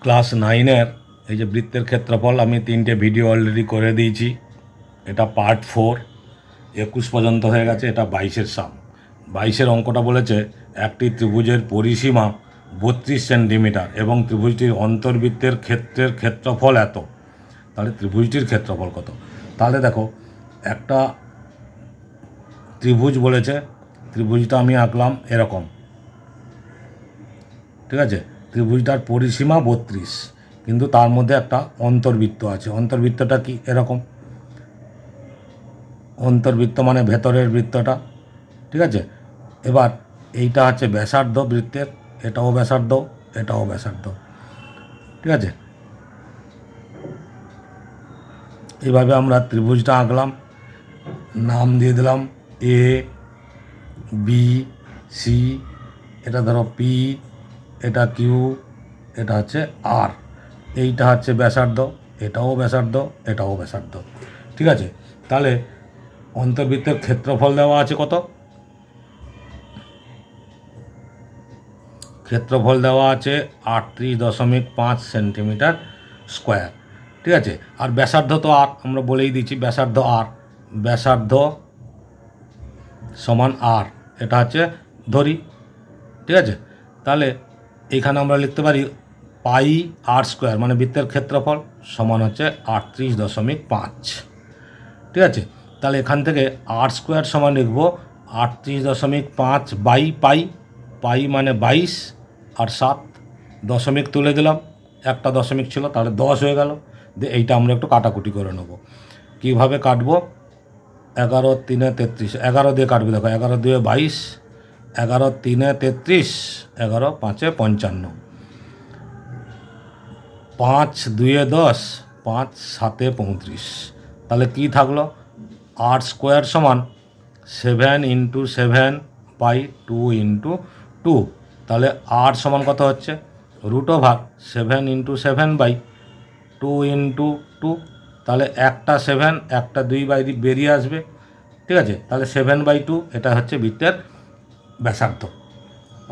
Class 9-এর এই যে বৃত্তের ক্ষেত্রফল আমি 3টে ভিডিও অলরেডি করে দিয়েছি। এটা পার্ট 4, 21 পর্যন্ত হয়ে গেছে। এটা 22-এর সাম। 22-এর অঙ্কটা বলেছে একটি ত্রিভুজের পরিসীমা 32 সেন্টিমিটার এবং ত্রিভুজটির অন্তর্বৃত্তের ক্ষেত্রের ক্ষেত্রফল এত। তাহলে ত্রিভুজটির ক্ষেত্রফল কত? তাহলে দেখো, একটা ত্রিভুজ বলেছে, ত্রিভুজটা আমি আঁকলাম এরকম, ঠিক আছে। ত্রিভুজটার পরিসীমা 32, কিন্তু তার মধ্যে একটা অন্তর্বৃত্ত আছে। অন্তর্বৃত্তটা কি? এরকম অন্তর্বৃত্ত মানে ভেতরের বৃত্তটা, ঠিক আছে। এবার এইটা হচ্ছে ব্যাসার্ধ বৃত্তের, এটাও ব্যাসার্ধ, এটাও ব্যাসার্ধ, ঠিক আছে। এইভাবে আমরা ত্রিভুজটা আঁকলাম, নাম দিয়ে দিলাম এ বি সি, এটা ধরো পি, এটা কিউ, এটা হচ্ছে আর, এইটা হচ্ছে ব্যাসার্ধ, এটাও ব্যাসার্ধ, এটাও ব্যাসার্ধ, ঠিক আছে। তাহলে অন্তর্বৃত্তের ক্ষেত্রফল দেওয়া আছে কত? ক্ষেত্রফল দেওয়া আছে 38.5 সেন্টিমিটার স্কোয়ার, ঠিক আছে। আর ব্যাসার্ধ তো আর আমরা বলেই দিচ্ছি, ব্যাসার্ধ আর, ব্যাসার্ধ সমান আর, এটা হচ্ছে ধরি, ঠিক আছে। তাহলে এখানে আমরা লিখতে পারি পাই আর স্কোয়ার, মানে বৃত্তের ক্ষেত্রফল সমান হচ্ছে 38.5, ঠিক আছে। তাহলে এখান থেকে আর স্কোয়ার সমান লিখব 38.5 বাই পাই, পাই মানে 22 আর 7, দশমিক তুলে দিলাম, একটা দশমিক ছিল, তাহলে 10 হয়ে গেল। এইটা আমরা একটু কাটাকুটি করে নেব। কীভাবে কাটবো? 11 3 33, 11 দিয়ে কাটবে, দেখো 11 2 22, 11 3 33, 11 5 55, 5 2 10, 5 7 35। তাহলে কি থাকলো? আর স্কোয়ার সমান 7 × 7 বাই 2 × 2। তাহলে আর সমান কত হচ্ছে? √7 × 7 বাই 2 × 2। তাহলে একটা 7, একটা 2 বাই বেরিয়ে আসবে, ঠিক আছে। তাহলে 7/2, এটা হচ্ছে বৃত্তের ব্যাসার্ধ।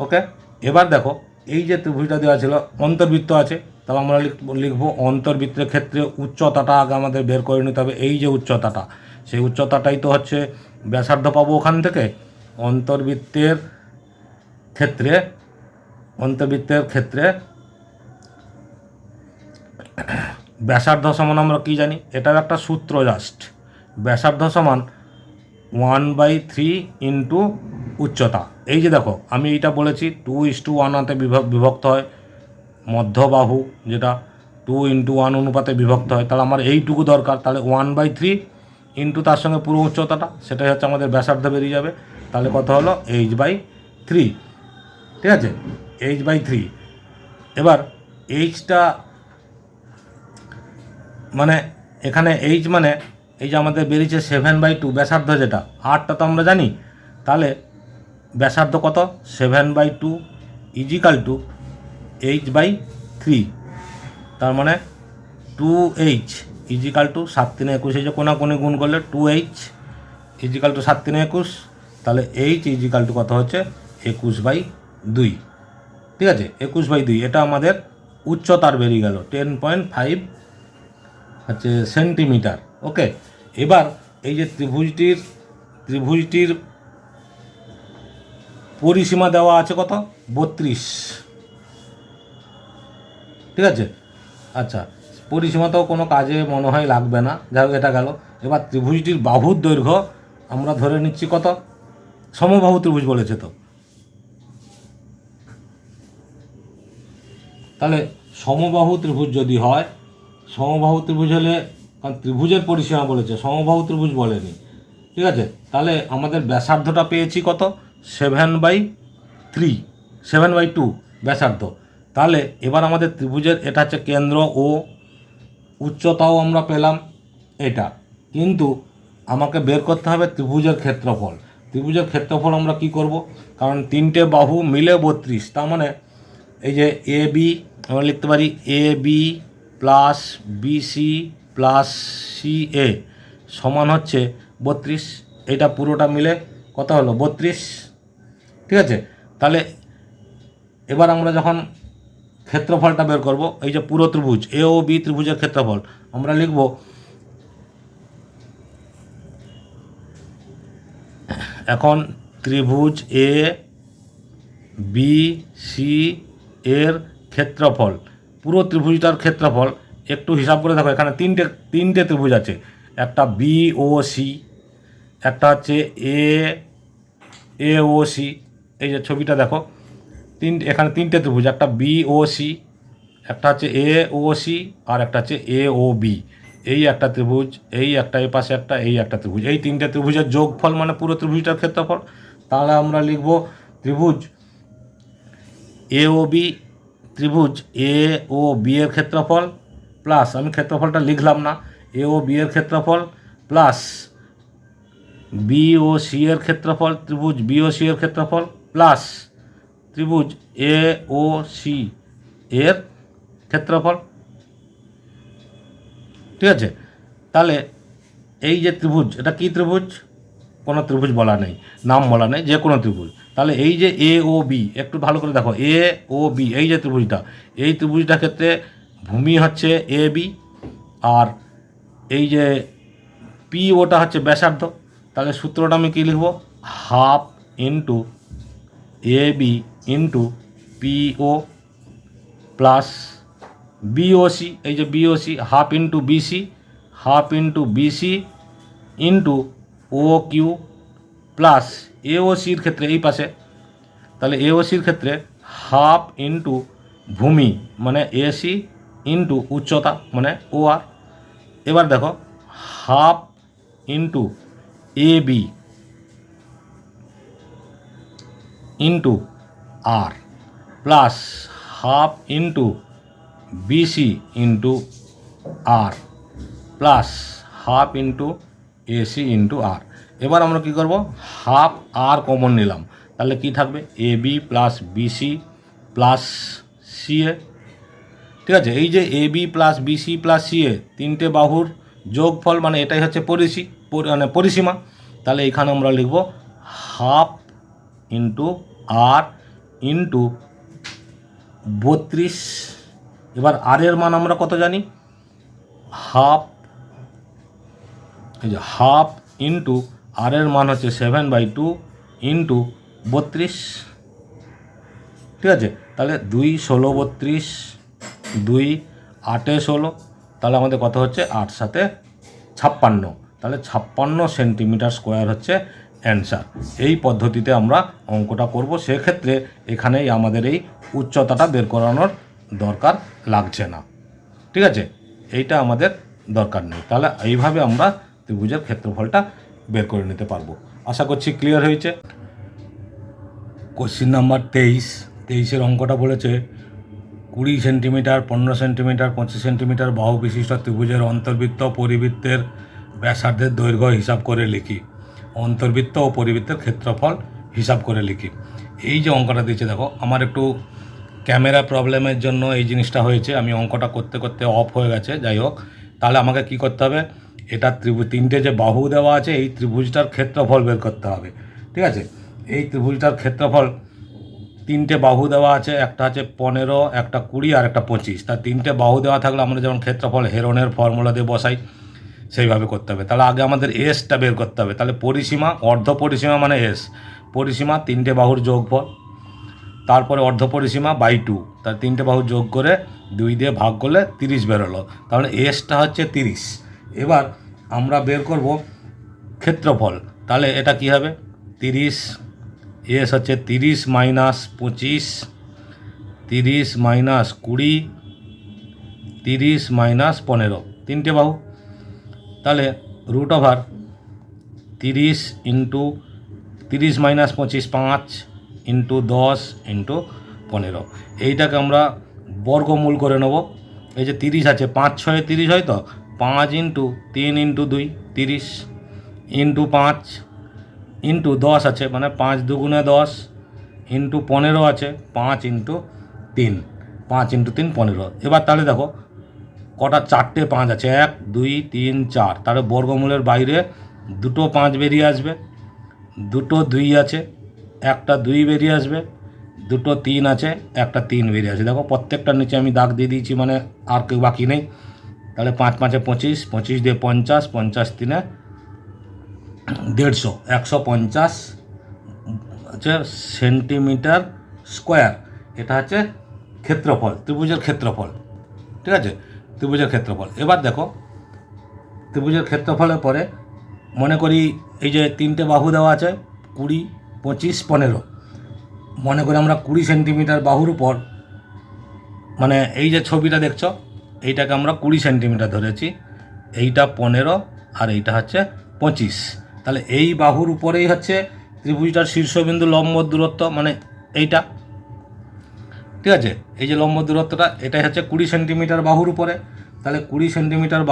ওকে, এবার দেখো, এই যে ত্রিভুজটা দেওয়া ছিল, অন্তর্বৃত্ত আছে, তাহলে আমরা লিখবো অন্তর্বৃত্তের ক্ষেত্রে উচ্চতাটা আগে আমাদের বের করে নিতে হবে। এই যে উচ্চতাটা, সেই উচ্চতাটাই তো হচ্ছে ব্যাসার্ধ পাবো ওখান থেকে। অন্তর্বৃত্তের ক্ষেত্রে, অন্তর্বৃত্তের ক্ষেত্রে ব্যাসার্ধ সমান আমরা কি জানি? এটার একটা সূত্র জাস্ট, ব্যাসার্ধ সমান 1/3 ইন্টু উচ্চতা। এই যে দেখো, আমি এইটা বলেছি 2:1 বিভক্ত হয়, মধ্যবাহু যেটা 2:1 অনুপাতে বিভক্ত হয়। তাহলে আমার এইটুকু দরকার, তাহলে 1/3 ইন্টু তার সঙ্গে পুরো উচ্চতাটা, সেটাই হচ্ছে আমাদের ব্যাসার্ধ বেরিয়ে যাবে। তাহলে কত হলো? h/3, ঠিক আছে, h/3। এবার এইচটা মানে, এখানে এইচ মানে এই যে আমাদের বেরিয়েছে 7/2 ব্যাসার্ধ, যেটা আরটা তো আমরা জানি। তাহলে ব্যাসার্ধ কত? 7/2 = h/3। তার মানে 2h = 7 3 21, এই যে কোনাকুনি গুণ করলে 2h = 7 3 21। তাহলে h কত হচ্ছে? 21/2, ঠিক আছে, 21/2। এটা আমাদের উচ্চতার বেরিয়ে গেল 10.5 হচ্ছে সেন্টিমিটার। ওকে, এবার এই যে ত্রিভুজটির পরিসীমা দেওয়া আছে কত? 32, ঠিক আছে। আচ্ছা, পরিসীমাতেও কোনো কাজে মনে হয় লাগবে না, যাই হোক, এটা গেল। এবার ত্রিভুজটির বাহুর দৈর্ঘ্য আমরা ধরে নিচ্ছি কত? সমবাহু ত্রিভুজ বলেছে তো, তাহলে সমবাহু ত্রিভুজ যদি হয়, সমবাহু ত্রিভুজ হলে, কারণ ত্রিভুজের পরিসীমা বলেছে, সমবাহু ত্রিভুজ বলেনি, ঠিক আছে। তাহলে আমাদের ব্যাসার্ধটা পেয়েছি কত? 7/2 ব্যাসার্ধ। তাহলে এবার আমাদের ত্রিভুজের, এটা হচ্ছে কেন্দ্র ও, উচ্চতাও আমরা পেলাম এটা, কিন্তু আমাকে বের করতে হবে ত্রিভুজের ক্ষেত্রফল। ত্রিভুজের ক্ষেত্রফল আমরা কি করব? কারণ 3টে বাহু মিলে 32, তার মানে এই যে এ বি আমরা লিখতে পারি AB plus BC plus CA সমান হচ্ছে 32। এটা পুরোটা মিলে কত হলো? 32, ঠিক আছে। তাহলে এবার আমরা যখন ক্ষেত্রফলটা বের করব। এই যে পুরো ত্রিভুজ এ ও বি ত্রিভুজের ক্ষেত্রফল আমরা লিখব এখন ত্রিভুজ এ বি সি এর ক্ষেত্রফল, পুরো ত্রিভুজটার ক্ষেত্রফল একটু হিসাব করে দেখো। এখানে তিনটে ত্রিভুজ আছে, একটা বি ও সি, একটা হচ্ছে এ ও সি। এই যে ছবিটা দেখো, এখানে তিনটে ত্রিভুজ, একটা বি ও সি, একটা হচ্ছে এ ও সি, আর একটা হচ্ছে এ ও বি। এই একটা ত্রিভুজ, এই একটা, এই পাশে একটা, এই একটা ত্রিভুজ। এই তিনটে ত্রিভুজের যোগফল মানে পুরো ত্রিভুজটার ক্ষেত্রফল। তাহলে আমরা লিখব ত্রিভুজ এ ও বি, ত্রিভুজ এ ও বি এর ক্ষেত্রফল প্লাস, আমি ক্ষেত্রফলটা লিখলাম না, এ ও বি এর ক্ষেত্রফল প্লাস বি ও সি এর ক্ষেত্রফল, ত্রিভুজ বি ও সি এর ক্ষেত্রফল প্লাস ত্রিভুজ এ ও সি এর ক্ষেত্রফল। ঠিক আছে, তাহলে এই যে ত্রিভুজ, এটা কি ত্রিভুজ? কোনো ত্রিভুজ বলা নেই, নাম বলা নেই, যে কোনো ত্রিভুজ। তাহলে এই যে এ ও বি, একটু ভালো করে দেখো, এ ও বি এই যে ত্রিভুজটা, এই ত্রিভুজটার ক্ষেত্রে ভূমি হচ্ছে এ বি, আর এই যে পি ওটা হচ্ছে ব্যাসার্ধ। তাহলে সূত্রটা আমি কী লিখব? Half into A B into P O plus BOC, এই যে BOC, half into BC, half into BC into O Q plus এওসির ক্ষেত্রে এই পাশে, তাহলে এওসির ক্ষেত্রে হাফ ইন্টু ভূমি মানে এসি ইন্টু উচ্চতা মানে ও আর। এবার দেখো half into A B into R plus half into BC into R plus half into AC into R. এবার আমরা কী করব? হাফ আর কমন নিলাম, তাহলে কি থাকবে? A B plus BC plus CA. ঠিক আছে, এই যে A B plus BC plus CA তিনটে বাহুর যোগফল, মানে এটাই হচ্ছে মানে পরিসীমা। তাহলে এখানে আমরা লিখব হাফ ইন্টু আর ইন্টু 32। এবার আর এর মান আমরা কত জানি? হাফ, এই যে হাফ ইন্টু আর এর মান হচ্ছে 7/2 ইন্টু 32। ঠিক আছে, তাহলে 2 16 32, 2 8 16, তাহলে আমাদের কত হচ্ছে? 8 7 56। তাহলে 56 সেন্টিমিটার স্কোয়ার হচ্ছে অ্যান্সার। এই পদ্ধতিতে আমরা অঙ্কটা করব, সেক্ষেত্রে এখানেই আমাদের এই উচ্চতাটা বের করানোর দরকার লাগছে না। ঠিক আছে, এইটা আমাদের দরকার নেই। তাহলে এইভাবে আমরা ত্রিভুজের ক্ষেত্রফলটা বের করে নিতে পারবো। আশা করছি ক্লিয়ার হয়েছে। কোশ্চিন নাম্বার 23 অঙ্কটা বলেছে 20 সেন্টিমিটার, 15 সেন্টিমিটার, 25 সেন্টিমিটার বাহু বিশিষ্ট ত্রিভুজের অন্তর্বৃত্ত পরিবৃত্তের ব্যাসার্ধের দৈর্ঘ্য হিসাব করে লিখি। অন্তর্বৃত্ত ও পরিবৃত্তের ক্ষেত্রফল হিসাব করে লিখি। এই যে অঙ্কটা দিয়েছে দেখো, আমার একটু ক্যামেরা প্রবলেমের জন্য এই জিনিসটা হয়েছে, আমি অঙ্কটা করতে করতে অফ হয়ে গেছে। যাই হোক, তাহলে আমাকে কি করতে হবে? এটা তিনটে যে বাহু দেওয়া আছে, এই ত্রিভুজটার ক্ষেত্রফল বের করতে হবে। ঠিক আছে, এই ত্রিভুজটার ক্ষেত্রফল, তিনটে বাহু দেওয়া আছে, একটা আছে 15, একটা 20 আর একটা 25। তার তিনটে বাহু দেওয়া থাকলে আমরা যেমন ক্ষেত্রফল হেরনের ফর্মুলা দিয়ে বসাই, সেইভাবে করতে হবে। তাহলে আগে আমাদের এসটা বের করতে হবে। তাহলে পরিসীমা, অর্ধ পরিসীমা মানে এস, পরিসীমা তিনটে বাহুর যোগফল, তারপরে অর্ধ পরিসীমা বাই 2, তার তিনটে বাহু যোগ করে 2 দিয়ে ভাগ করলে 30 বেরোলো। তাহলে এসটা হচ্ছে 30। এবার আমরা বের করব ক্ষেত্রফল। তাহলে এটা কি হবে? 30, এস হচ্ছে 30 মাইনাস 25, 30 মাইনাস 20, 30 মাইনাস 15, তিনটে বাহু। তাহলে root over 30 into 30 minus 25 5 into 10 into 15। এইটাকে আমরা বর্গমূল করে নেব। এই যে 30 আছে, 5 6 30 হয়, তো 5 ইন্টু 3 ইন্টু 2 30 ইন্টু 5 ইন্টু 10 আছে, মানে 5 2 10 ইন্টু 15 আছে, 5 ইন্টু 3, 5 ইন্টু 3 15। এবার তাহলে দেখো কটা, 4টে 5 আছে, 1 2 3 4। তাহলে বর্গমূলের বাইরে দুটো 5 বেরিয়ে আসবে, দুটো 2 আছে, একটা 2 বেরিয়ে আসবে, দুটো 3 আছে, একটা 3 বেরিয়ে আছে। দেখো প্রত্যেকটার নিচে আমি দাগ দিয়ে দিয়েছি, মানে আর কেউ বাকি নেই। তাহলে 5 5 25, 25 দিয়ে 50, 50 3 150, 150 হচ্ছে সেন্টিমিটার স্কোয়ার। এটা হচ্ছে ক্ষেত্রফল, ত্রিভুজের ক্ষেত্রফল। ঠিক আছে, ত্রিভুজের ক্ষেত্রফল। এবার দেখো ত্রিভুজের ক্ষেত্রফলের পরে মনে করি এই যে 3টে বাহু দেওয়া আছে, 20, 25, 15। মনে করি আমরা 20 সেন্টিমিটার বাহুর উপর, মানে এই যে ছবিটা দেখছো এইটাকে আমরা 20 সেন্টিমিটার ধরেছি, এইটা 15 আর এইটা হচ্ছে 25। তাহলে এই বাহুর উপরেই হচ্ছে ত্রিভুজটার শীর্ষবিন্দু লম্ব দূরত্ব, মানে এইটা। ঠিক আছে, এই যে লম্ব দূরত্বটা এটাই হচ্ছে 20 সেন্টিমিটার বাহুর উপরে। তাহলে 20 সেন্টিমিটার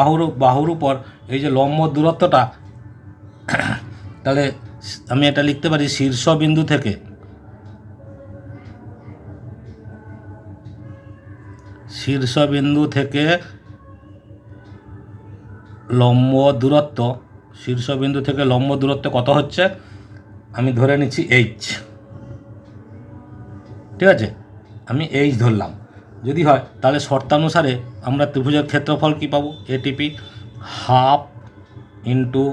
বাহুর উপর এই যে লম্ব দূরত্বটা, তাহলে আমি এটা লিখতে পারি শীর্ষবিন্দু থেকে লম্ব দূরত্ব, শীর্ষবিন্দু থেকে লম্ব দূরত্ব কত হচ্ছে, আমি ধরে নিচ্ছি এইচ। ঠিক আছে, আমি এইচ ধরলাম। যদি হয় তাহলে শর্তানুসারে আমরা ত্রিভুজের ক্ষেত্রফল কী পাবো, এটিপি হাফ ইন্টু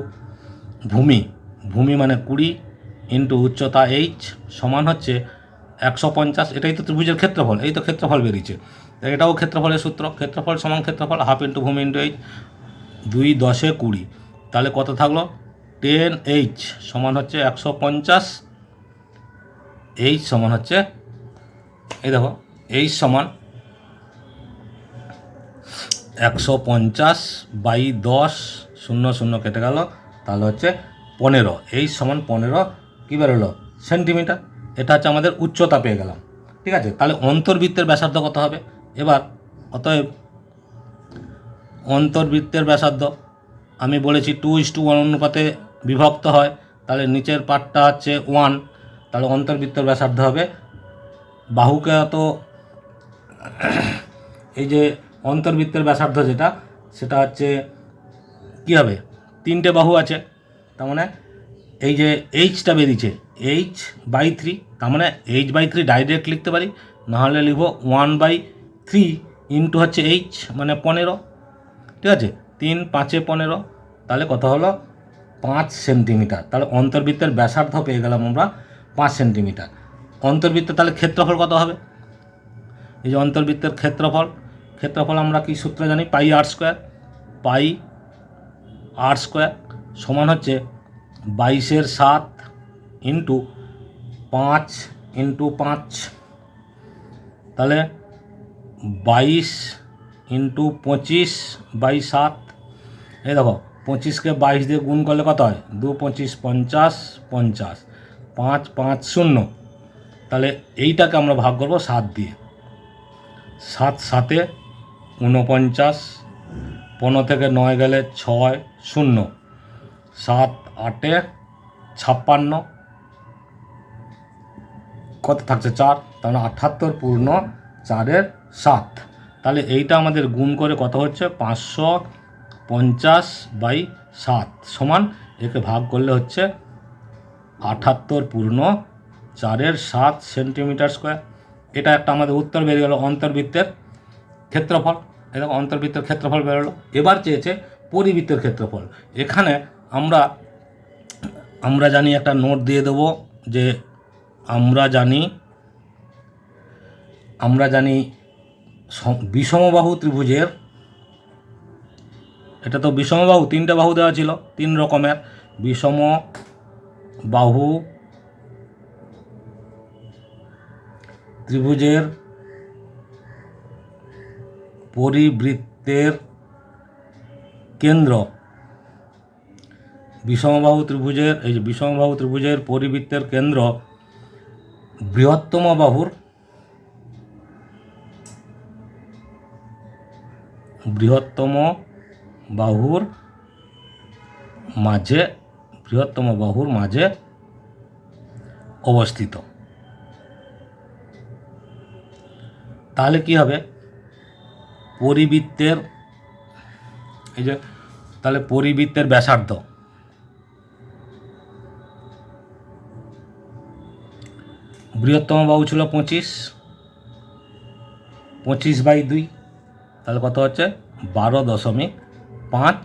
ভূমি মানে 20 ইন্টু উচ্চতা এইচ সমান হচ্ছে 150। এটাই তো ত্রিভুজের ক্ষেত্রফল, এই তো ক্ষেত্রফল বেরিয়েছে। এটাও ক্ষেত্রফলের সূত্র, ক্ষেত্রফল সমান ক্ষেত্রফল, হাফ ইন্টু ভূমি ইন্টু এইচ, 2 10 20। তাহলে কত থাকলো, 10H সমান হচ্ছে 150। এইচ সমান হচ্ছে, এই দেখো এইচ সমান 150/10, 0 0 কেটে গেল, তাহলে হচ্ছে 15। এইচ সমান 15 কী বেরোলো, সেন্টিমিটার। এটা হচ্ছে আমাদের উচ্চতা পেয়ে গেলাম। ঠিক আছে, তাহলে অন্তর্বৃত্তের ব্যাসার্ধ কত হবে এবার। অতএব অন্তর্বৃত্তের ব্যাসার্ধ আমি বলেছি 2:1 অনুপাতে বিভক্ত হয়, তাহলে নিচের পার্টটা হচ্ছে 1, তাহলে অন্তর্বৃত্তের ব্যাসার্ধ হবে, বাহুকে তো এই যে অন্তর্বৃত্তের ব্যাসার্ধ যেটা, সেটা হচ্ছে কী হবে, 3টে বাহু আছে, তার মানে এই যে এইচটা বেরিয়েছে H/3, তার মানে H/3 ডাইরেক্ট লিখতে পারি, নাহলে লিখব 1/3 ইন্টু হচ্ছে এইচ মানে 15। ঠিক আছে, 3 5 15, তাহলে কত হলো 5 সেন্টিমিটার। তাহলে অন্তর্বৃত্তের ব্যাসার্ধ পেয়ে গেলাম আমরা 5 সেন্টিমিটার। অন্তর্বৃত্তের তাহলে ক্ষেত্রফল কত হবে, এই যে অন্তর্বৃত্তের ক্ষেত্রফল আমরা কি সূত্র জানি, পাই r² সমান হচ্ছে 22/7 ইন্টু 5 ইন্টু 5। তাহলে 22 ইন্টু 25/7। এই দেখো 25কে 22 দিয়ে গুণ করলে কত হয়, 2 25 50, 50, 5 5 0। তাহলে এইটাকে আমরা ভাগ করবো 7 দিয়ে, 7 7 49, 15 থেকে 9 গেলে 6 0, 7 8 56, কত থাকছে 4, তাহলে 78 পূর্ণ 4/7। তাহলে এইটা আমাদের গুণ করে কত হচ্ছে 550/7 সমান, একে ভাগ করলে হচ্ছে 78 পূর্ণ 4/7 সেন্টিমিটার স্কোয়ার। এটা একটা আমাদের উত্তর বেরিয়ে গেল অন্তর্বৃত্তের ক্ষেত্রফল। এরকম অন্তর্বৃত্তের ক্ষেত্রফল বেরোলো। এবার চেয়েছে পরিবৃত্তের ক্ষেত্রফল। এখানে আমরা জানি, একটা নোট দিয়ে দেবো যে আমরা জানি বিষমবাহু ত্রিভুজের, এটা তো বিষমবাহু, 3টে বাহু দেওয়া ছিল, 3 রকমের বিষমবাহু ত্রিভুজের পরিবৃত্তের কেন্দ্র, বিষমবাহু ত্রিভুজের পরিবৃত্তের কেন্দ্র বৃহত্তম বাহুর মাঝে অবস্থিত। তাহলে কি হবে, পরিবৃত্তের ব্যাসার্ধ, বৃহত্তম বাহু ছিল 25, 25/2, তাহলে কত হচ্ছে 12.5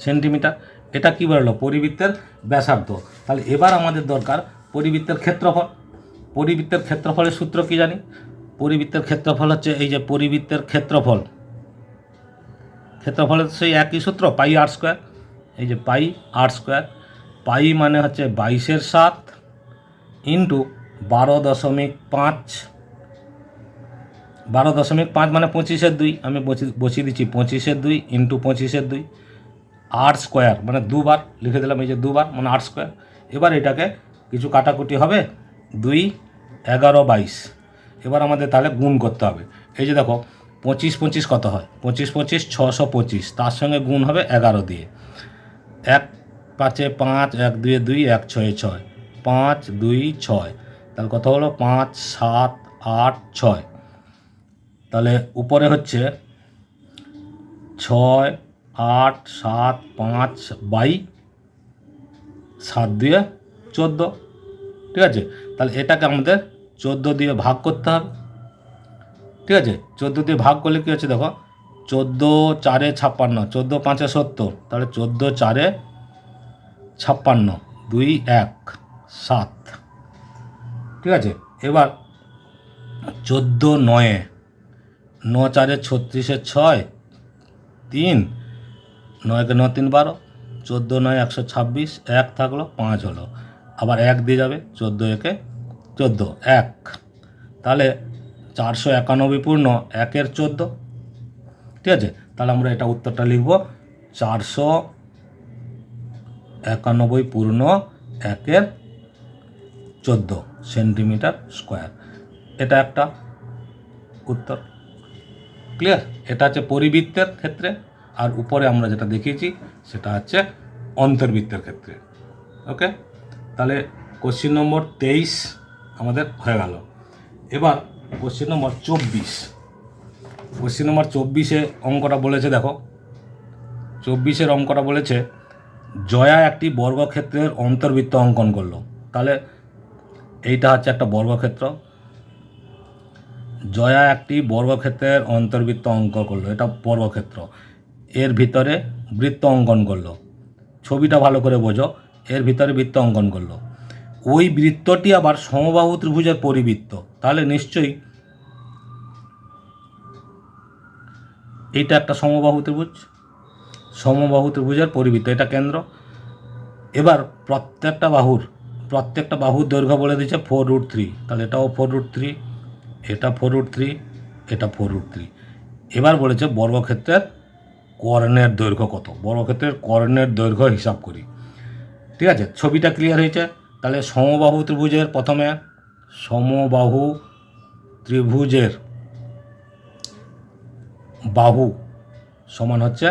সেন্টিমিটার। এটা কী বেরোলো? পরিবৃত্তের ব্যাসার্ধ। তাহলে এবার আমাদের দরকার পরিবৃত্তের ক্ষেত্রফল। পরিবৃত্তের ক্ষেত্রফলের সূত্র কী জানি? পরিবৃত্তের ক্ষেত্রফল হচ্ছে এই যে পরিবৃত্তের ক্ষেত্রফল, ক্ষেত্রফলের সেই একই সূত্র, পাই আর স্কোয়ার। এই যে পাই আর স্কোয়ার, পাই মানে হচ্ছে 22/7 ইন্টু 12.5, 12.5 মানে 25/2, আমি বসিয়ে দিচ্ছি 25/2 ইন্টু 25/2, আর স্কোয়ার মানে দুবার লিখে দিলাম, এই যে দুবার মানে আর স্কোয়ার। এবার এটাকে কিছু কাটাকুটি হবে, 2, 11, 22। এবার আমাদের তাহলে গুণ করতে হবে। এই যে দেখো 25 কত হয়? 25 625, তার সঙ্গে গুণ হবে 11 দিয়ে। 1 5 5, 1 2 2, 1 6 6, 5 2 6, তাহলে কত হলো? 5 7 8 6। তাহলে উপরে হচ্ছে 6 8 7 5 বাই 7 দিয়ে 14, ঠিক আছে? তাহলে এটাকে আমাদের 14 দিয়ে ভাগ করতে হবে, ঠিক আছে? 14 দিয়ে ভাগ করলে কী হচ্ছে দেখো, 14 4 56, 14 5 70, তাহলে 14 4 56, 2 1 7, ঠিক আছে? এবার 14 9, 9 4 36, 6 3, 9 9 3 12, 14 9 126, 1 থাকলো 5 হলো, আবার 1 দিয়ে যাবে, 14 1 14, 1, তাহলে 491 পূর্ণ 1-এর 14, ঠিক আছে? তাহলে আমরা এটা উত্তরটা লিখব 491 পূর্ণ 1-এর 14 সেন্টিমিটার স্কোয়ার। এটা একটা উত্তর। ক্লিয়ার? এটা হচ্ছে পরিবৃত্তের ক্ষেত্রে, আর উপরে আমরা যেটা দেখিয়েছি সেটা হচ্ছে অন্তর্বৃত্তের ক্ষেত্রে। ওকে, তাহলে কোশ্চিন নম্বর 23 আমাদের হয়ে গেল। এবার কোশ্চিন নম্বর 24। কোশ্চিন নম্বর 24-এ অঙ্কটা বলেছে, দেখো 24-এর অঙ্কটা বলেছে জয়া একটি বর্গক্ষেত্রের অন্তর্বৃত্ত অঙ্কন করলো। তাহলে এইটা হচ্ছে একটা বর্গক্ষেত্র, জয়া একটি বর্গক্ষেত্রের অন্তর্বৃত্ত অঙ্কন করলো, এটা বর্গক্ষেত্র। এর ভিতরে বৃত্ত অঙ্কন করলো, ছবিটা ভালো করে বোঝো, এর ভিতরে বৃত্ত অঙ্কন করলো। ওই বৃত্তটি আবার সমবাহু ত্রিভুজের পরিবৃত্ত, তাহলে নিশ্চয়ই এইটা একটা সমবাহু ত্রিভুজ, সমবাহু ত্রিভুজের পরিবৃত্ত, এটা কেন্দ্র। এবার প্রত্যেকটা বাহুর দৈর্ঘ্য বলে দিচ্ছে 4√3, তাহলে এটাও 4√3, এটা 4√3, এটা 4√3। এবার বলেছে বর্গক্ষেত্রের কর্ণের দৈর্ঘ্য কত? বর্গক্ষেত্রের কর্ণের দৈর্ঘ্য হিসাব করি, ঠিক আছে? ছবিটা ক্লিয়ার হয়েছে? তাহলে সমবাহু ত্রিভুজের প্রথমে সমবাহু ত্রিভুজের বাহু সমান হচ্ছে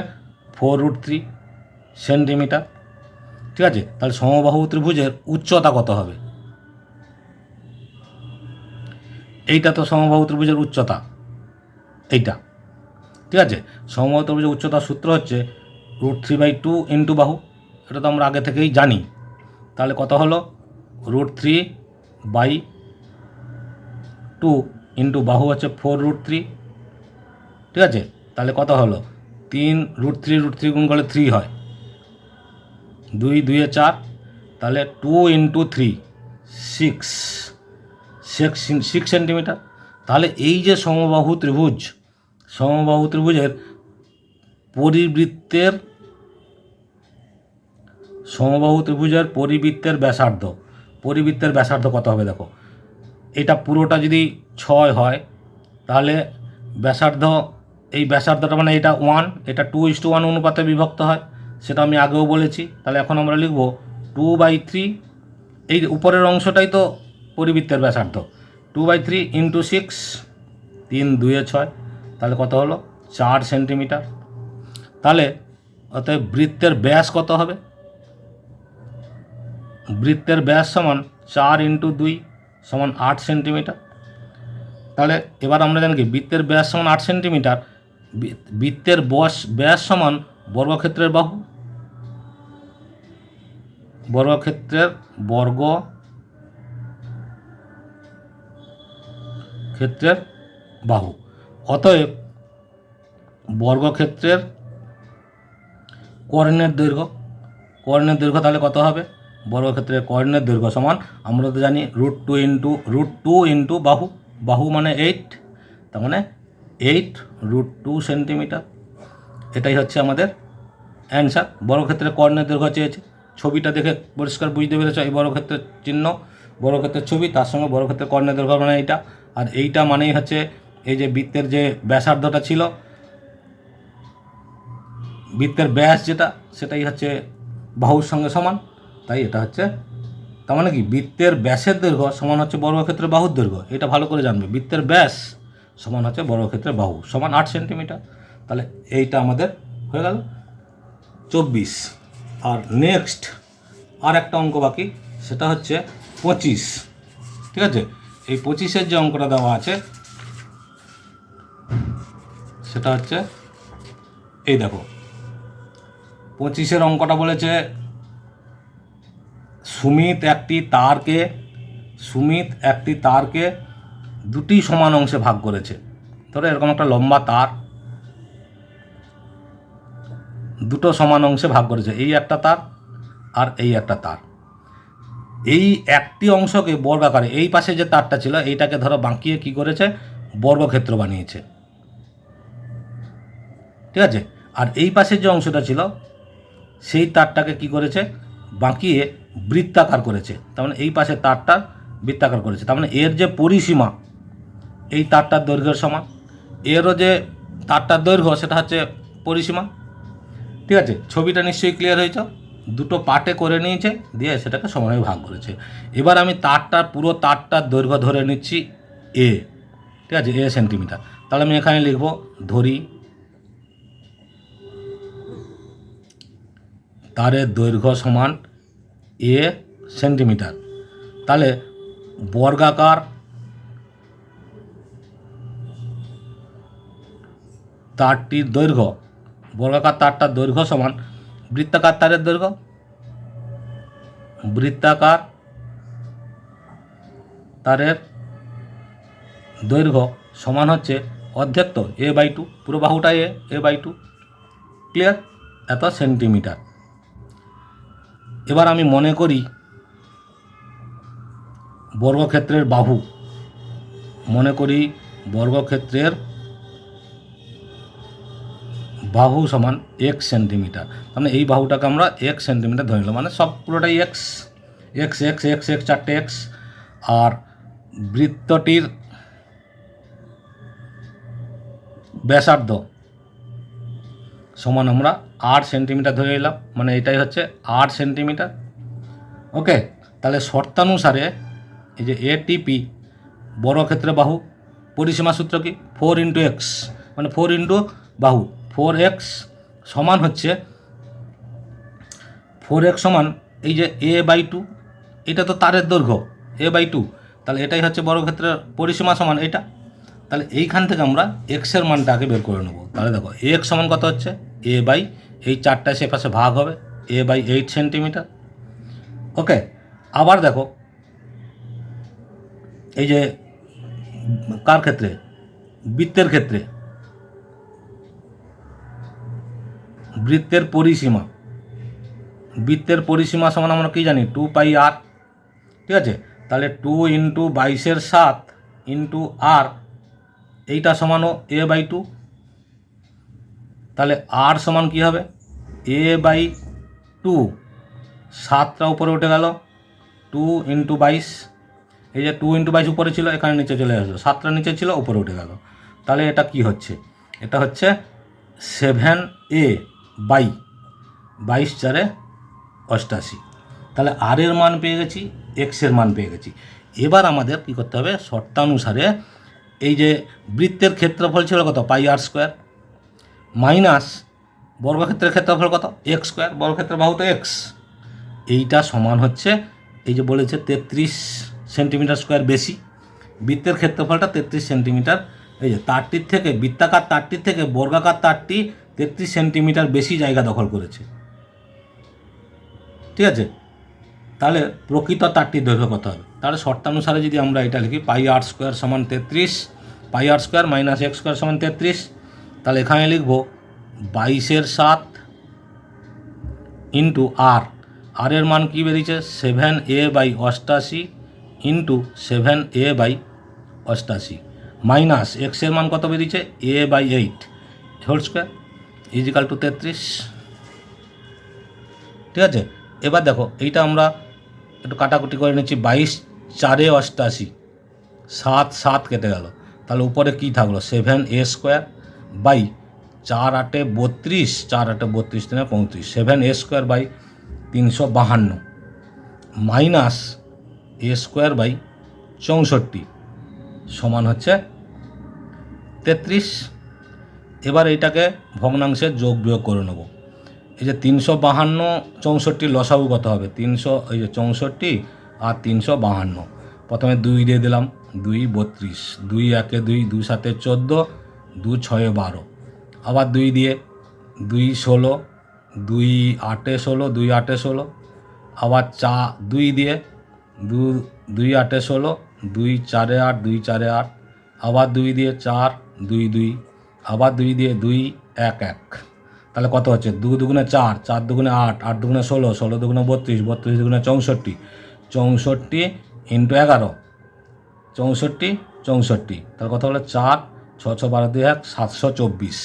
4√3 সেন্টিমিটার, ঠিক আছে? তাহলে সমবাহু ত্রিভুজের উচ্চতা কত হবে? এইটা তো সমবাহু ত্রিভুজের উচ্চতা, এইটা, ঠিক আছে? সমবাহু ত্রিভুজের উচ্চতার সূত্র হচ্ছে √3/2 ইন্টু বাহু, এটা তো আমরা আগে থেকেই জানি। তাহলে কত হলো? √3/2 ইন্টু বাহু হচ্ছে 4√3, ঠিক আছে? তাহলে কত হলো? 3 √3 গুণ করলে 3 হয়, 2 2 4, তাহলে 2 ইন্টু 3 6 সেন্টিমিটার। তাহলে এই যে সমবাহু ত্রিভুজের পরিবৃত্তের ব্যাসার্ধ কত হবে? দেখো এটা পুরোটা যদি 6 হয়, তাহলে এই ব্যাসার্ধটা মানে এটা 1, এটা 2:1 অনুপাতে বিভক্ত হয়, সেটা আমি আগেও বলেছি। তাহলে এখন আমরা লিখব 2/3, এই উপরের অংশটাই তো পরিবৃত্তের ব্যাসার্ধ, 2/3 ইন্টু 6, 3 2 6, তাহলে কত হলো? 4 সেন্টিমিটার। তাহলে অতএব বৃত্তের ব্যাস কত হবে? বৃত্তের ব্যাস সমান 4 ইন্টু 2 সমান 8 সেন্টিমিটার। তাহলে এবার আমরা জানি কি বৃত্তের ব্যাস সমান 8 সেন্টিমিটার, বৃত্তের ব্যাস সমান বর্গক্ষেত্রের বাহু, বর্গক্ষেত্রের ক্ষেত্রের বাহু। অতএব বর্গক্ষেত্রের কর্ণের দৈর্ঘ্য, কর্ণের দৈর্ঘ্য তাহলে কত হবে? বর্গক্ষেত্রের কর্ণের দৈর্ঘ্য সমান, আমরা তো জানি √2 ইন্টু বাহু, বাহু মানে 8, তার মানে 8√2 সেন্টিমিটার। এটাই হচ্ছে আমাদের অ্যান্সার। বর্গক্ষেত্রের কর্ণের দৈর্ঘ্য চেয়েছে। ছবিটা দেখে পরিষ্কার বুঝতে পেরেছ, এই বর্গক্ষেত্রের চিহ্ন, বর্গক্ষেত্রের ছবি, তার সঙ্গে বর্গক্ষেত্রের কর্ণের দৈর্ঘ্য মানে এইটা। আর এইটা মানেই হচ্ছে এই যে বৃত্তের যে ব্যাসার্ধটা ছিল, বৃত্তের ব্যাস যেটা, সেটাই হচ্ছে বাহুর সঙ্গে সমান। তাই এটা হচ্ছে, তার মানে কি বৃত্তের ব্যাসের দৈর্ঘ্য সমান হচ্ছে বর্গক্ষেত্রের বাহুর দৈর্ঘ্য। এটা ভালো করে জানবে, বৃত্তের ব্যাস সমান হচ্ছে বর্গক্ষেত্রের বাহু সমান 8 সেন্টিমিটার। তাহলে এইটা আমাদের হয়ে গেল 24। আর নেক্সট আর একটা অঙ্ক বাকি, সেটা হচ্ছে 25। ঠিক আছে, এই 25-এর যে অঙ্কটা দেওয়া আছে সেটা হচ্ছে এই দেখো, 25-এর অঙ্কটা বলেছে সুমিত একটি তারকে দুটি সমান অংশে ভাগ করেছে। ধরো এরকম একটা লম্বা তার দুটো সমান অংশে ভাগ করেছে, এই একটা তার আর এই একটা তার। এই একটি অংশকে বর্গাকারে, এই পাশে যে তারটা ছিল এইটাকে ধরো বাঁকিয়ে কি করেছে, বর্গক্ষেত্র বানিয়েছে। ঠিক আছে, আর এই পাশের যে অংশটা ছিল সেই তারটাকে কি করেছে, বাঁকিয়ে বৃত্তাকার করেছে। তার মানে এই পাশে তারটা বৃত্তাকার করেছে। তার মানে এর যে পরিসীমা এই তারটার দৈর্ঘ্যের সমান, এরও যে তারটার দৈর্ঘ্য সেটা হচ্ছে পরিসীমা। ঠিক আছে, ছবিটা নিশ্চয়ই ক্লিয়ার হয়েছে। দুটো পার্টে করে নিয়েছে, দিয়ে সেটাকে সমানে ভাগ করেছে। এবার আমি পুরো তারটার দৈর্ঘ্য ধরে নিচ্ছি এ। ঠিক আছে, এ সেন্টিমিটার। তাহলে আমি এখানে লিখব, ধরি তারের দৈর্ঘ্য সমান এ সেন্টিমিটার। তাহলে বর্গাকার তারটির দৈর্ঘ্য, বর্গাকার তারটার দৈর্ঘ্য সমান বৃত্তাকার তারের দৈর্ঘ্য। বৃত্তাকার তারের দৈর্ঘ্য সমান হচ্ছে অর্ধেক, তো a/2, পুরো বাহুটা a/2। ক্লিয়ার? এত সেন্টিমিটার। এবার আমি মনে করি বর্গক্ষেত্রের বাহু, বাহু সমান 1 সেন্টিমিটার। মানে এই বাহুটাকে আমরা 1 সেন্টিমিটার ধরে নিলাম, মানে সব পুরোটাই এক্স, 4টে এক্স। আর বৃত্তটির ব্যাসার্ধ সমান আমরা 8 সেন্টিমিটার ধরে নিলাম, মানে এটাই হচ্ছে 8 সেন্টিমিটার। ওকে, তাহলে শর্তানুসারে এই যে ATP বর্গক্ষেত্রের বাহু, পরিসীমা সূত্র কি 4 × x, মানে 4 ইন্টু বাহু 4x সমান হচ্ছে 4x সমান এই যে a/2, এটা তো তারের দৈর্ঘ্য a/2, তাহলে এটাই হচ্ছে বর্গক্ষেত্রের পরিসীমা সমান এটা। তাহলে এইখান থেকে আমরা এক্সের মানটা আগে বের করে নেব। তাহলে দেখো x সমান কত হচ্ছে, এই 4টা সে পাশে ভাগ হবে, a/8 সেন্টিমিটার। ওকে, আবার দেখো এই যে কার ক্ষেত্রে, বৃত্তের ক্ষেত্রে, বৃত্তের পরিসীমা সমান আমরা কি জানি, 2πr। ঠিক আছে, তাহলে 2 × 22/7 × r, এইটা সমানও a/2। তাহলে r সমান কি হবে, a/2, 7টা উপরে উঠে গেল, 2 × 22, এই যে 2 × 22 উপরে ছিল, এখানে নিচে চলে আসলো, 7টা নিচে ছিল উপরে উঠে গেল। তাহলে এটা কি হচ্ছে, এটা হচ্ছে 7a/22×4=88। তাহলে আর এর মান পেয়ে গেছি, এক্সের মান পেয়ে গেছি। এবার আমাদের কি করতে হবে, শর্তানুসারে এই যে বৃত্তের ক্ষেত্রফল ছিল কত, πr² মাইনাস বর্গক্ষেত্রের ক্ষেত্রফল কত, x², বর্গক্ষেত্রের বাহু তো x, এইটা সমান হচ্ছে এই যে বলেছে 33 সেন্টিমিটার স্কোয়ার বেশি। বৃত্তের ক্ষেত্রফলটা 33 সেন্টিমিটার, এই যে তারটির থেকে, বৃত্তাকার তারটির থেকে বর্গাকার তারটি 33 সেন্টিমিটার বেশি জায়গা দখল করেছে। ঠিক আছে, তাহলে প্রকৃত তারটির দৈর্ঘ্য কত হবে? তাহলে শর্তানুসারে যদি আমরা এটা লিখি পাই আর স্কোয়ার সমান 33, পাই আর স্কোয়ার মাইনাস এক্স স্কোয়ার সমান 33, তাহলে এখানে লিখব 22/7 ইন্টু আর, আর এর মান কী বেরিয়েছে 7a/88 ইন্টু 7a/88 মাইনাস এক্সের মান কত বেরিয়েছে a/8 whole square is equal two 33। ঠিক আছে, এবার দেখো এইটা আমরা একটু কাটাকুটি করে নিচ্ছি। 22×4=88, 7 কেটে গেল, তাহলে উপরে কী থাকলো 7a² by 4×8=32, 4×8=32, 35, 7a² / 352 minus a² / 64 সমান হচ্ছে 33। এবার এইটাকে ভগ্নাংশে যোগ বিয়োগ করে নেব। এই যে 352 64 লসাগু কত হবে 300, এই যে 64 আর 352, প্রথমে 2 দিয়ে দিলাম, 2 32, 2 1 2, 2 7 14, 2 6 12, আবার 2 দিয়ে 2 16, 2 8 16, 2 8 16, আবার 2 দিয়ে 2 8 16, 2 4 8, 2 4 8, আবার 2 দিয়ে 4, 2 2, আবার 2 দিয়ে 2 1 1, তাহলে কত হচ্ছে 2 দুগুণে 4, 4 দুগুণে 8, 8 দুগুণে 16, 16 দুগুণে 32, 32 দুগুণে 64, 64 ইন্টু 11, 64 64, তাহলে কত হলো 4, 6 6 12 2 1, 724।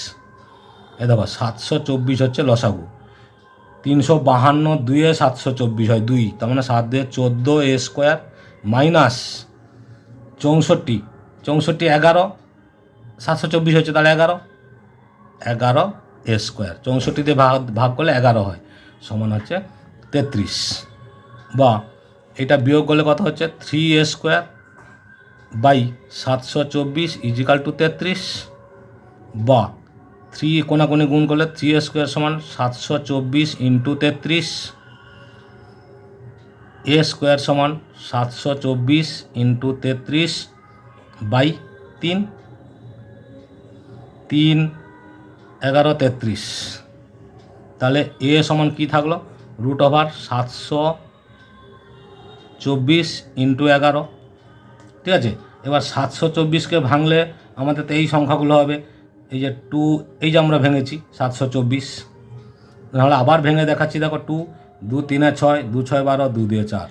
এ দেখো 724 হচ্ছে লসাগু। 352 2 724 হয় 2, তার মানে 7 2 14a² মাইনাস 64, 64 11, 724 হচ্ছে, তাহলে 11 a², 64 দিয়ে ভাগ করলে 11 হয়, সমান হচ্ছে 33। বা এটা বিয়োগ করলে কত হচ্ছে 3a² বাই 724 ইজিক্যাল টু 33, বা 3 কোনাকুনি গুণ করলে 3a² সমান 724 ইন্টু 33, a² সমান 724 ইন্টু 33 বাই 3, 3 11 33, তাহলে এ সমান কী থাকলো √724 ইন্টু 11। ঠিক আছে, এবার 724কে ভাঙলে আমাদের তো এই সংখ্যাগুলো হবে, এই যে 2, এই যে আমরা ভেঙেছি 724, নাহলে আবার ভেঙে দেখাচ্ছি। দেখো 2 2 3 6, 2 6 12, 2 দিয়ে 4,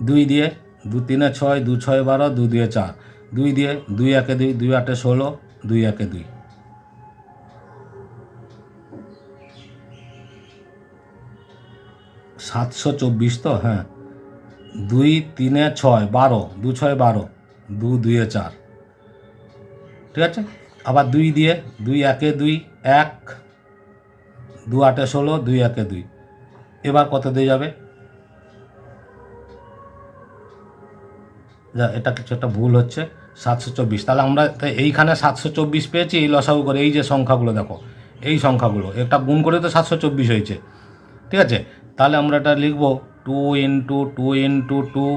2 দিয়ে 2 3 6, 2 6 12, 2 দিয়ে 4, 2 দিয়ে 2 1 2, 2 8 16, 2 1 2, 724 তো, হ্যাঁ 2 3 6 12, 2 6 12, 2 2 4, ঠিক আছে। আবার 2 দিয়ে 2 1 2 1, 2 8 16, 2 1 2, এবার কত দিয়ে যাবে, যা এটা কিছু একটা ভুল হচ্ছে 724, তাহলে আমরা এইখানে 724 পেয়েছি এই লসাগু করে। এই যে সংখ্যাগুলো দেখো, এই সংখ্যাগুলো একটা গুণ করে তো 724 হয়েছে। ঠিক আছে, তাহলে আমরা এটা লিখব 2 into 2 into 2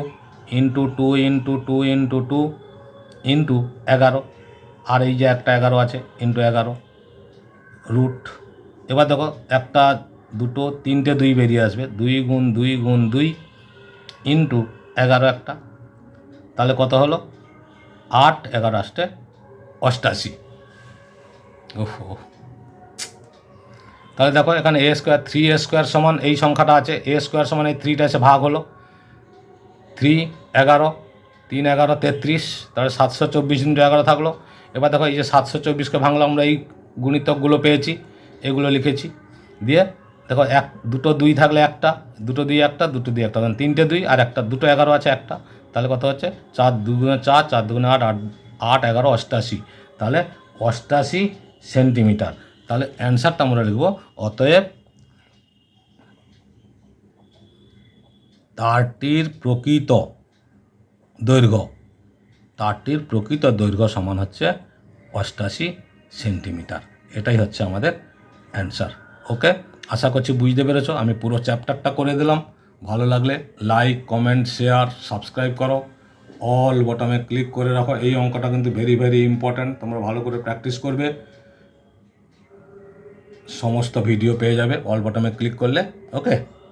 into 2 into 2 into 2 into 11, আর এই যে একটা 11 আছে ইন্টু 11 রুট। এবার দেখো একটা 2 3টে 2 বেরিয়ে আসবে, 2 গুণ 2 গুণ 2 ইন্টু 11 একটা, তাহলে কত হলো 8 11 8 88। ওহো, তাহলে দেখো এখানে a² 3a² সমান এই সংখ্যাটা আছে, a² সমান এই 3টা এসে ভাগ হলো, 3 11 3 11 33, তাহলে 724 ইন্টু 11 থাকলো। এবার দেখো এই যে 724কে ভাঙলো, আমরা এই গুণিতকগুলো পেয়েছি, এগুলো লিখেছি, দিয়ে দেখো 2 2 থাকলে একটা, 2 2 একটা, 2 2 একটা, 3টে 2 আর একটা 2 11 আছে একটা, তাহলে কত হচ্ছে 4 2 4, 4 2 8, 8 11 88, তাহলে 88 সেন্টিমিটার। তাহলে অ্যান্সারটা আমরা লিখব, অতএব তারটির প্রকৃত দৈর্ঘ্য সমান হচ্ছে 88 সেন্টিমিটার। এটাই হচ্ছে আমাদের অ্যান্সার। ওকে, আশা করছি বুঝতে পেরেছো। আমি পুরো চ্যাপ্টারটা করে দিলাম। ভালো লাগলে লাইক কমেন্ট শেয়ার সাবস্ক্রাইব করো, অল বটমে ক্লিক করে রাখো। এই অঙ্কটা কিন্তু ভেরি ভেরি ইম্পর্ট্যান্ট, তোমরা ভালো করে প্র্যাকটিস করবে। সমস্ত ভিডিও পেয়ে যাবে অল বটমে ক্লিক করলে। ওকে।